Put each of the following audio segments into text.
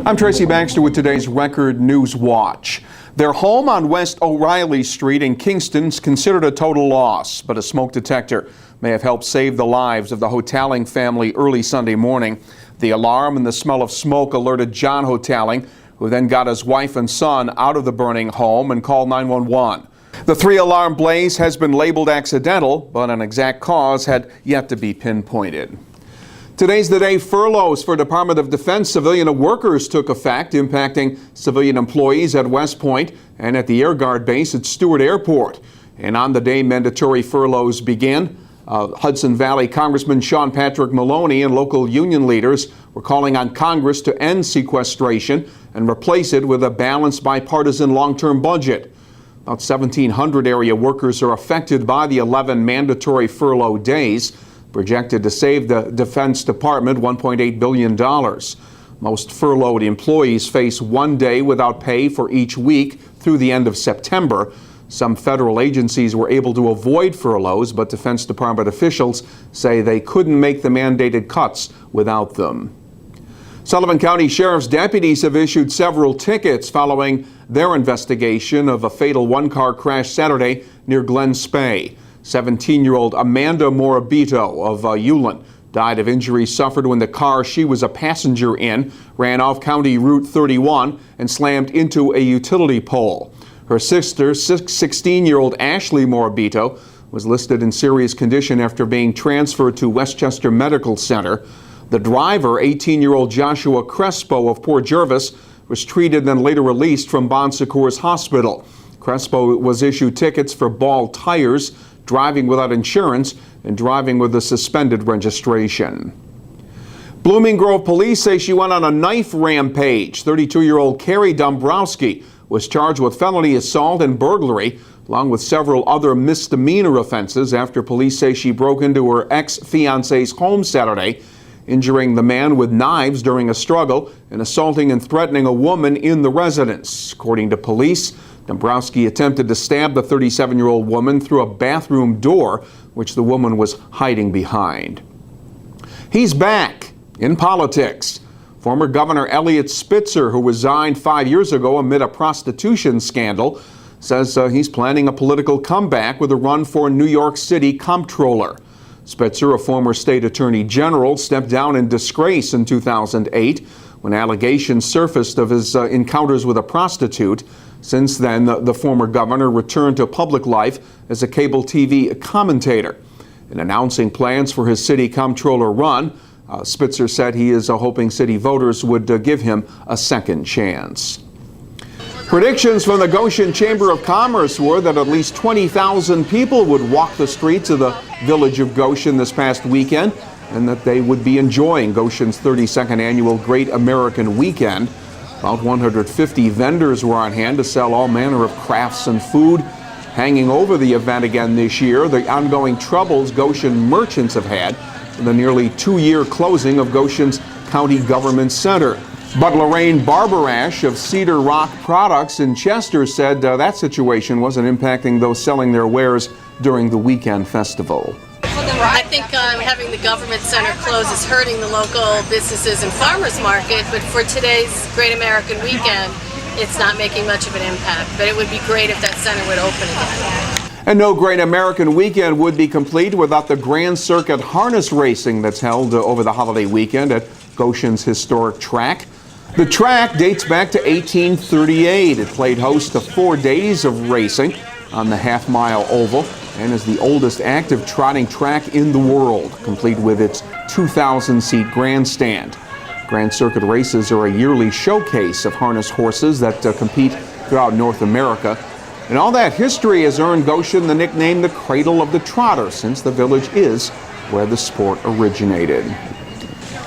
I'm Tracy Baxter with today's Record Newswatch. Their home on West O'Reilly Street in Kingston is considered a total loss, but a smoke detector may have helped save the lives of the Hotaling family early Sunday morning. The alarm and the smell of smoke alerted John Hotaling, who then got his wife and son out of the burning home and called 911. The three-alarm blaze has been labeled accidental, but an exact cause had yet to be pinpointed. Today's the day furloughs for Department of Defense civilian workers took effect, impacting civilian employees at West Point and at the Air Guard base at Stewart Airport. And on the day mandatory furloughs begin, Hudson Valley Congressman Sean Patrick Maloney and local union leaders were calling on Congress to end sequestration and replace it with a balanced bipartisan long-term budget. About 1,700 area workers are affected by the 11 mandatory furlough days, projected to save the Defense Department $1.8 billion. Most furloughed employees face 1 day without pay for each week through the end of September. Some federal agencies were able to avoid furloughs, but Defense Department officials say they couldn't make the mandated cuts without them. Sullivan County Sheriff's deputies have issued several tickets following their investigation of a fatal one-car crash Saturday near Glen Spey. 17-year-old Amanda Morabito of Ulen died of injuries suffered when the car she was a passenger in ran off County Route 31 and slammed into a utility pole. Her sister, 16-year-old Ashley Morabito, was listed in serious condition after being transferred to Westchester Medical Center. The driver, 18-year-old Joshua Crespo of Port Jervis, was treated and then later released from Bon Secours Hospital. Crespo was issued tickets for bald tires, driving without insurance, and driving with a suspended registration. Blooming Grove police say she went on a knife rampage. 32-year-old Carrie Dombrowski was charged with felony assault and burglary, along with several other misdemeanor offenses after police say she broke into her ex-fiance's home Saturday, injuring the man with knives during a struggle and assaulting and threatening a woman in the residence. According to police, Dombrowski attempted to stab the 37-year-old woman through a bathroom door, which the woman was hiding behind. He's back in politics. Former Governor Eliot Spitzer, who resigned 5 years ago amid a prostitution scandal, says he's planning a political comeback with a run for New York City comptroller. Spitzer, a former state attorney general, stepped down in disgrace in 2008 when allegations surfaced of his encounters with a prostitute. Since then, the former governor returned to public life as a cable TV commentator. In announcing plans for his city comptroller run, Spitzer said he is hoping city voters would give him a second chance. Predictions from the Goshen Chamber of Commerce were that at least 20,000 people would walk the streets of the village of Goshen this past weekend, and that they would be enjoying Goshen's 32nd annual Great American Weekend. About 150 vendors were on hand to sell all manner of crafts and food. Hanging over the event again this year, the ongoing troubles Goshen merchants have had in the nearly 2-year closing of Goshen's County Government Center. But Lorraine Barbarash of Cedar Rock Products in Chester said that situation wasn't impacting those selling their wares during the weekend festival. I think having the government center close is hurting the local businesses and farmers market, but for today's Great American Weekend, it's not making much of an impact. But it would be great if that center would open again. And no Great American Weekend would be complete without the Grand Circuit harness racing that's held over the holiday weekend at Goshen's historic track. The track dates back to 1838. It played host to 4 days of racing on the half-mile oval and is the oldest active trotting track in the world, complete with its 2,000-seat grandstand. Grand Circuit races are a yearly showcase of harness horses that compete throughout North America. And all that history has earned Goshen the nickname the Cradle of the Trotter, since the village is where the sport originated.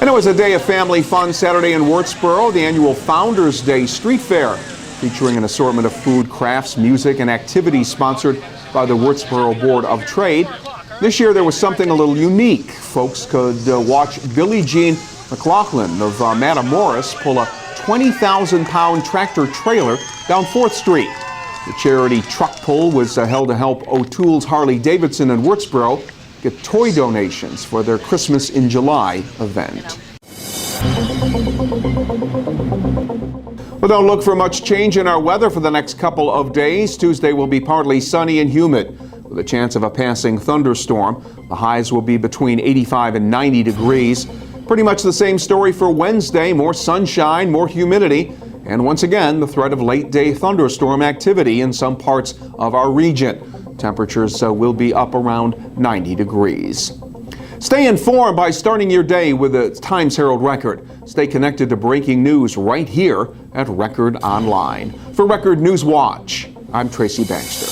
And it was a day of family fun Saturday in Wurtsboro, the annual Founders Day Street Fair, featuring an assortment of food, crafts, music, and activities sponsored by the Wurtsboro Board of Trade. This year there was something a little unique. Folks could watch Billie Jean McLaughlin of Matamoros pull a 20,000-pound tractor trailer down 4th Street. The charity truck pull was held to help O'Toole's Harley-Davidson in Wurtsboro get toy donations for their Christmas in July event. Well, don't look for much change in our weather for the next couple of days. Tuesday will be partly sunny and humid with a chance of a passing thunderstorm. The highs will be between 85 and 90 degrees. Pretty much the same story for Wednesday. More sunshine, more humidity, and once again, the threat of late-day thunderstorm activity in some parts of our region. Temperatures will be up around 90 degrees. Stay informed by starting your day with the Times-Herald Record. Stay connected to breaking news right here at Record Online. For Record Newswatch, I'm Tracy Baxter.